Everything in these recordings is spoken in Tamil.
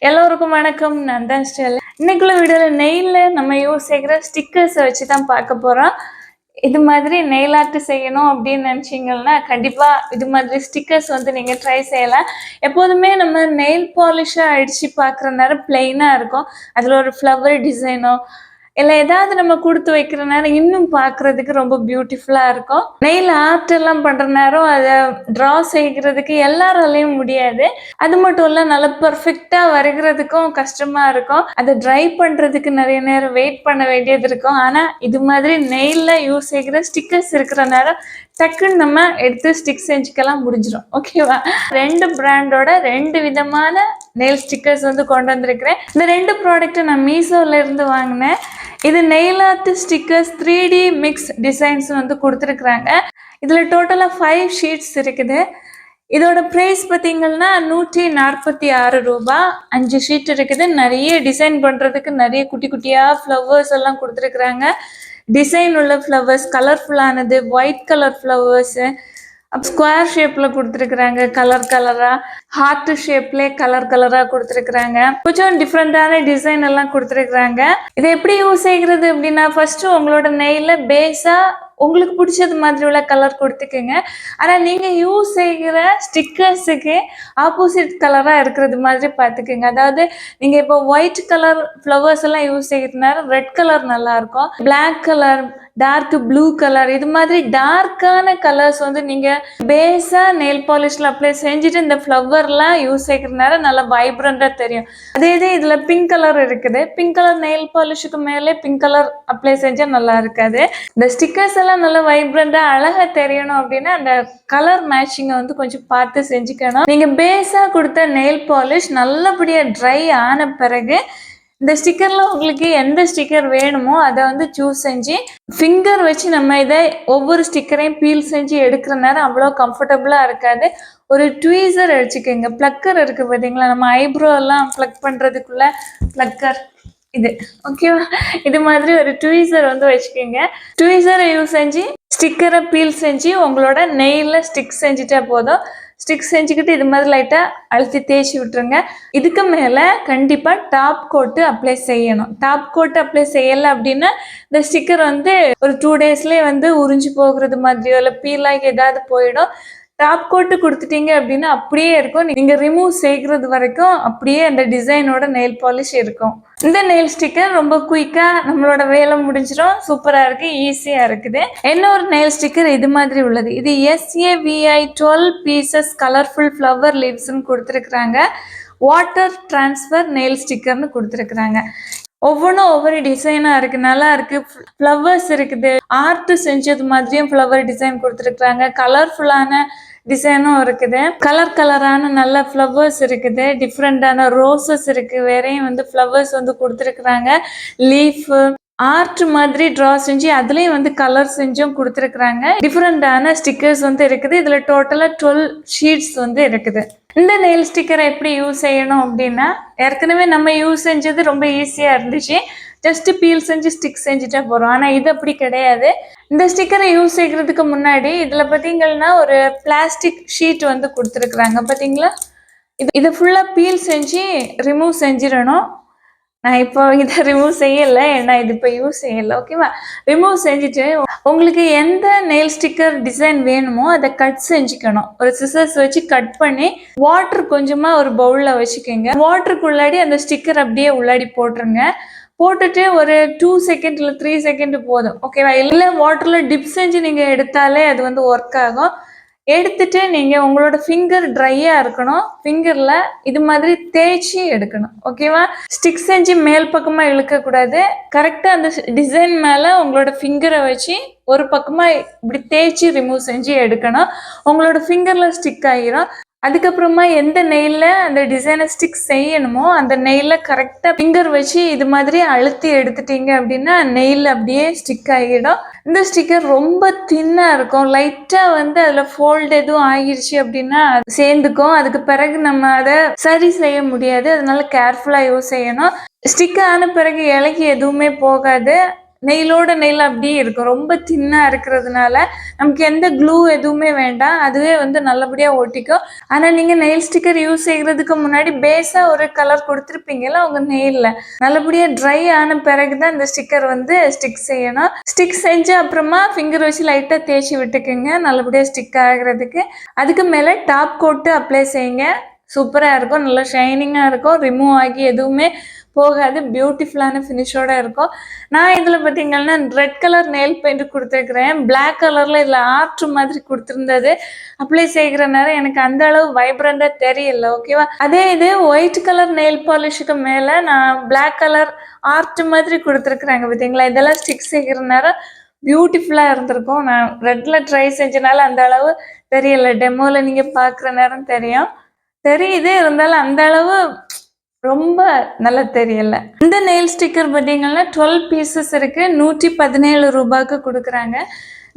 எல்லோருக்கும் வணக்கம். நான் தான் ஸ்டெல்லா. இன்னைக்குள்ள வீடியோல நெயில்ல நம்ம யூஸ் செய்கிற ஸ்டிக்கர்ஸை வச்சு தான் பார்க்க போறோம். இது மாதிரி நெயில் ஆர்ட் செய்யணும் அப்படின்னு நினச்சிங்கன்னா கண்டிப்பாக இது மாதிரி ஸ்டிக்கர்ஸ் நீங்கள் ட்ரை செய்யலாம். எப்போதுமே நம்ம நெயில் பாலிஷாக அடித்து பார்க்குற நேரம் பிளெயினாக இருக்கும். அதில் ஒரு ஃப்ளவர் டிசைனோ இல்லை ஏதாவது நம்ம கொடுத்து வைக்கிற நேரம் இன்னும் பார்க்குறதுக்கு ரொம்ப பியூட்டிஃபுல்லாக இருக்கும். நெயில் ஆர்ட் எல்லாம் பண்ணுற நேரம் அதை ட்ரா செய்கிறதுக்கு எல்லாராலையும் முடியாது. அது மட்டும் இல்லை, நல்லா பர்ஃபெக்டாக வரைகிறதுக்கும் கஷ்டமாக இருக்கும். அதை ட்ரை பண்ணுறதுக்கு நிறைய நேரம் வெயிட் பண்ண வேண்டியது இருக்கும். ஆனால் இது மாதிரி நெயிலில் யூஸ் செய்கிற ஸ்டிக்கர்ஸ் இருக்கிற நேரம் டக்குன்னு நம்ம எடுத்து ஸ்டிக் செஞ்சுக்கலாம், முடிஞ்சிடும். ஓகேவா? 2 பிராண்டோட 2 விதமான நெயில் ஸ்டிக்கர்ஸ் கொண்டு வந்திருக்கிறேன். இந்த 2 ப்ராடக்ட்டை நான் மீஷோல இருந்து வாங்கினேன். இது nail art stickers 3D mix designs கொடுத்துருக்குறாங்க. இதில் டோட்டலாக 5 ஷீட்ஸ் இருக்குது. இதோட ப்ரைஸ் பார்த்தீங்கன்னா 146 ரூபா. 5 ஷீட் இருக்குது. நிறைய டிசைன் பண்ணுறதுக்கு நிறைய குட்டி குட்டியாக ஃப்ளவர்ஸ் எல்லாம் கொடுத்துருக்குறாங்க. டிசைன் உள்ள ஃப்ளவர்ஸ், கலர்ஃபுல்லானது, ஒயிட் கலர் ஃப்ளவர்ஸு, ஸ்கொயர் ஷேப்பில் கொடுத்துருக்குறாங்க, கலர் கலராக, ஹார்ட் ஷேப்லேயே கலர் கலராக கொடுத்துருக்குறாங்க. கொஞ்சம் டிஃப்ரெண்ட்டான டிசைன் எல்லாம் கொடுத்துருக்குறாங்க. இதை எப்படி யூஸ் செய்கிறது அப்படின்னா, ஃபஸ்ட்டு உங்களோட நெயிலில் பேஸாக உங்களுக்கு பிடிச்சது மாதிரி உள்ள கலர் கொடுத்துக்குங்க. ஆனால் நீங்கள் யூஸ் செய்கிற ஸ்டிக்கர்ஸுக்கு ஆப்போசிட் கலராக இருக்கிறது மாதிரி பார்த்துக்குங்க. அதாவது நீங்கள் இப்போ ஒயிட் கலர் ஃப்ளவர்ஸ் எல்லாம் யூஸ் செய்கிறதுனால ரெட் கலர் நல்லாயிருக்கும். Black colour, dark blue colour, இது மாதிரி டார்க்கான கலர்ஸ் நீங்கள் பேஸாக நெயில் பாலிஷில் அப்ளை செஞ்சுட்டு இந்த ஃப்ளவர்லாம் யூஸ் செய்கிறதுனால நல்லா வைப்ரண்ட்டாக தெரியும். அதே இதில் பிங்க் கலர் இருக்குது. பிங்க் கலர் நெயில் பாலிஷுக்கு மேலே பிங்க் கலர் அப்ளை செஞ்சால் நல்லா இருக்காது. இந்த ஸ்டிக்கர்ஸ் எல்லாம் நல்லா வைப்ரண்ட்டாக அழகாக தெரியணும் அப்படின்னா அந்த கலர் மேட்சிங்கை கொஞ்சம் பார்த்து செஞ்சுக்கணும். நீங்கள் பேஸாக கொடுத்த நெயில் பாலிஷ் நல்லபடியாக ட்ரை ஆன பிறகு இந்த ஸ்டிக்கரில் உங்களுக்கு எந்த ஸ்டிக்கர் வேணுமோ அதை சூஸ் செஞ்சு ஃபிங்கர் வச்சு நம்ம இதை ஒவ்வொரு ஸ்டிக்கரையும் பீல் செஞ்சு எடுக்கிற நேரம் அவ்வளோ கம்ஃபர்டபுளாக இருக்காது. ஒரு ட்வீசர் அடிச்சுக்கோங்க. ப்ளக்கர் இருக்குது பார்த்தீங்களா, நம்ம ஐப்ரோ எல்லாம் ப்ளக் பண்ணுறதுக்குள்ள ப்ளக்கர் இது. ஓகேவா? இது மாதிரி ஒரு ட்வீசர் வச்சுக்கோங்க. ட்வீசரை யூஸ் செஞ்சு ஸ்டிக்கரை பீல் செஞ்சு உங்களோட நெயிலில் ஸ்டிக் செஞ்சுட்டா போதும். ஸ்டிக் செஞ்சுக்கிட்டு இது மாதிரி லைட்டாக அழுத்தி தேய்ச்சி விட்டுருங்க. இதுக்கு மேலே கண்டிப்பாக டாப் கோட்டு அப்ளை செய்யணும். டாப் கோட்டு அப்ளை செய்யலை அப்படின்னா இந்த ஸ்டிக்கர் ஒரு 2 டேஸ்லேயே உறிஞ்சு போகிறது மாதிரியோ இல்லை பீலாகி ஏதாவது போயிடும். டாப் கோட்டு கொடுத்துட்டீங்க அப்படின்னா அப்படியே இருக்கும். நீங்கள் ரிமூவ் செய்கிறது வரைக்கும் அப்படியே அந்த டிசைனோட நெயில் பாலிஷ் இருக்கும். இந்த நெயில் ஸ்டிக்கர் ரொம்ப குயிக்காக நம்மளோட வேலை முடிஞ்சிடும். சூப்பராக இருக்குது, ஈஸியாக இருக்குது. என்ன ஒரு நெயில் ஸ்டிக்கர் இது மாதிரி உள்ளது. இது SAVI 12 பீசஸ் கலர்ஃபுல் ஃப்ளவர் லீவ்ஸ்ன்னு கொடுத்துருக்குறாங்க. வாட்டர் டிரான்ஸ்ஃபர் நெயில் ஸ்டிக்கர்னு கொடுத்துருக்குறாங்க. ஒவ்வொன்றும் ஒவ்வொரு டிசைனாக இருக்குது, நல்லா இருக்குது. ஃப்ளவர்ஸ் இருக்குது, ஆர்ட் செஞ்சது மாதிரியும் ஃப்ளவர் டிசைன் கொடுத்துருக்குறாங்க. கலர்ஃபுல்லான டிசைனும் இருக்குது. கலர் கலரான நல்ல ஃப்ளவர்ஸ் இருக்குது. டிஃப்ரெண்டான ரோசஸ் இருக்குது. வேறையும் ஃப்ளவர்ஸ் கொடுத்துருக்குறாங்க. லீஃபு ஆர்ட் மாதிரி ட்ரா செஞ்சு அதுலேயும் கலர் செஞ்சும் கொடுத்துருக்குறாங்க. டிஃப்ரெண்டான ஸ்டிக்கர்ஸ் இருக்குது. இதில் டோட்டலாக 12 ஷீட்ஸ் இருக்குது. இந்த நெயில் ஸ்டிக்கரை எப்படி யூஸ் செய்யணும் அப்படின்னா, ஏற்கனவே நம்ம யூஸ் செஞ்சது ரொம்ப ஈஸியாக இருந்துச்சு. ஜஸ்ட் பீல் செஞ்சு ஸ்டிக் செஞ்சுட்டா போகிறோம். ஆனால் இது அப்படி கிடையாது. இந்த ஸ்டிக்கரை யூஸ் செய்கிறதுக்கு முன்னாடி இதில் பார்த்தீங்கன்னா ஒரு பிளாஸ்டிக் ஷீட் கொடுத்துருக்குறாங்க பார்த்தீங்களா. இதை ஃபுல்லாக பீல் செஞ்சு ரிமூவ் செஞ்சிடணும். நான் இப்போ இதை ரிமூவ் செய்யலை, ஏன்னா இது இப்போ யூஸ் செய்யலை. ஓகேவா? ரிமூவ் செஞ்சுட்டு உங்களுக்கு எந்த நெயில் ஸ்டிக்கர் டிசைன் வேணுமோ அதை கட் செஞ்சுக்கணும். ஒரு சிசர்ஸ் வச்சு கட் பண்ணி வாட்டர் கொஞ்சமாக ஒரு பவுலில் வச்சுக்கோங்க. வாட்டருக்குள்ளாடி அந்த ஸ்டிக்கர் அப்படியே உள்ளாடி போட்டுருங்க. போட்டுட்டு ஒரு 2 செகண்ட் இல்லை 3 செகண்ட் போதும். ஓகேவா? இல்லை வாட்டரில் டிப் செஞ்சு நீங்கள் எடுத்தாலே அது ஒர்க் ஆகும். எடுத்துட்டு நீங்கள் உங்களோட ஃபிங்கர் ட்ரையாக இருக்கணும். ஃபிங்கரில் இது மாதிரி தேய்ச்சி எடுக்கணும். ஓகேவா? ஸ்டிக் செஞ்சு மேல் பக்கமாக இழுக்கக்கூடாது. கரெக்டாக அந்த டிசைன் மேலே உங்களோட ஃபிங்கரை வச்சு ஒரு பக்கமாக இப்படி தேய்ச்சி ரிமூவ் செஞ்சு எடுக்கணும். உங்களோட ஃபிங்கரில் ஸ்டிக் ஆகிரும். அதுக்கப்புறமா எந்த நெயிலில் அந்த டிசைனை ஸ்டிக் செய்யணுமோ அந்த நெயிலில் கரெக்டாக ஃபிங்கர் வச்சு இது மாதிரி அழுத்தி எடுத்துட்டீங்க அப்படின்னா நெயில் அப்படியே ஸ்டிக் ஆகிடும். இந்த ஸ்டிக்கர் ரொம்ப தின்னாக இருக்கும். லைட்டாக அதில் ஃபோல்டு எதுவும் ஆகிடுச்சு அப்படின்னா சேர்ந்துக்கும். அதுக்கு பிறகு நம்ம அதை சரி செய்ய முடியாது. அதனால கேர்ஃபுல்லாக யூஸ் செய்யணும். ஸ்டிக் ஆன பிறகு இலைக்கு எதுவுமே போகாது. நெயிலோட நெயில் அப்படியே இருக்கும். ரொம்ப தின்னா இருக்கிறதுனால நமக்கு எந்த க்ளூ எதுவுமே வேண்டாம். அதுவே வந்து நல்லபடியா ஒட்டிக்கும். ஆனா நீங்க நெயில் ஸ்டிக்கர் யூஸ் செய்யறதுக்கு முன்னாடி பேஸா ஒரு கலர் குடுத்துருப்பீங்கல்ல உங்க நெயில்ல. நல்லபடியா ட்ரை ஆன பிறகு தான் இந்த ஸ்டிக்கர் வந்து ஸ்டிக் செய்யணும். ஸ்டிக் செஞ்சு அப்புறமா ஃபிங்கர் வச்சு லைட்டா தேய்ச்சி விட்டுக்குங்க. நல்லபடியா ஸ்டிக் ஆகுறதுக்கு. அதுக்கு மேல டாப் கோட் அப்ளை செய்யுங்க. சூப்பரா இருக்கும். நல்லா ஷைனிங்கா இருக்கும். ரிமூவ் ஆகி எதுவுமே போகாது. பியூட்டிஃபுல்லான ஃபினிஷோட இருக்கும். நான் இதில் பார்த்தீங்கன்னா ரெட் கலர் நெயில் பெயிண்ட் கொடுத்துருக்குறேன். பிளாக் கலரில் இதில் ஆர்ட் மாதிரி கொடுத்துருந்தது. அப்ளை செய்கிற நேரம் எனக்கு அந்த அளவு வைப்ரண்டாக தெரியல. ஓகேவா? அதே இது ஒயிட் கலர் நெயில் பாலிஷுக்கு மேலே நான் பிளாக் கலர் ஆர்ட் மாதிரி கொடுத்துருக்குறாங்க பார்த்தீங்களா? இதெல்லாம் ஸ்டிக் செய்கிற நேரம் பியூட்டிஃபுல்லாக இருந்திருக்கும். நான் ரெட்டில் ட்ரை செஞ்சனால அந்த அளவு தெரியல. டெமோவில் நீங்கள் பார்க்குற நேரம் தெரியுது, இருந்தாலும் அந்த அளவு ரொம்ப நல்லா தெரியல. இந்த நெயில் ஸ்டிக்கர் பார்த்தீங்கன்னா 12 பீசஸ் இருக்கு. 117 ரூபாய்க்கு கொடுக்குறாங்க.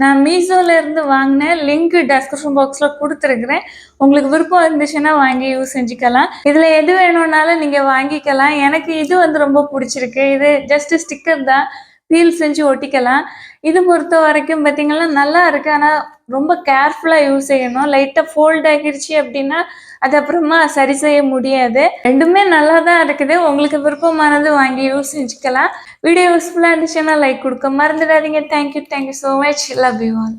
நான் மீஷோல இருந்து வாங்கினேன். லிங்க் டெஸ்கிரிப்ஷன் பாக்ஸ்ல கொடுத்துருக்குறேன். உங்களுக்கு விருப்பம் இருந்துச்சுன்னா வாங்கி யூஸ் செஞ்சுக்கலாம். இதுல எது வேணும்னாலும் நீங்க வாங்கிக்கலாம். எனக்கு இது வந்து ரொம்ப பிடிச்சிருக்கு. இது ஜஸ்ட் ஸ்டிக்கர் தான், பீல் செஞ்சு ஒட்டிக்கலாம். இது பொறுத்த வரைக்கும் பார்த்தீங்கன்னா நல்லா இருக்கு. ஆனால் ரொம்ப கேர்ஃபுல்லாக யூஸ் செய்யணும். லைட்டாக ஃபோல்ட் ஆகிடுச்சு அப்படின்னா அது அப்புறமா சரி செய்ய முடியாது. ரெண்டுமே நல்லா தான் இருக்குது. உங்களுக்கு விருப்பமானது வாங்கி யூஸ் செஞ்சுக்கலாம். வீடியோ யூஸ்ஃபுல்லாக இருந்துச்சுன்னா லைக் கொடுக்க மறந்துடாதீங்க. Thank you so much. Love you all.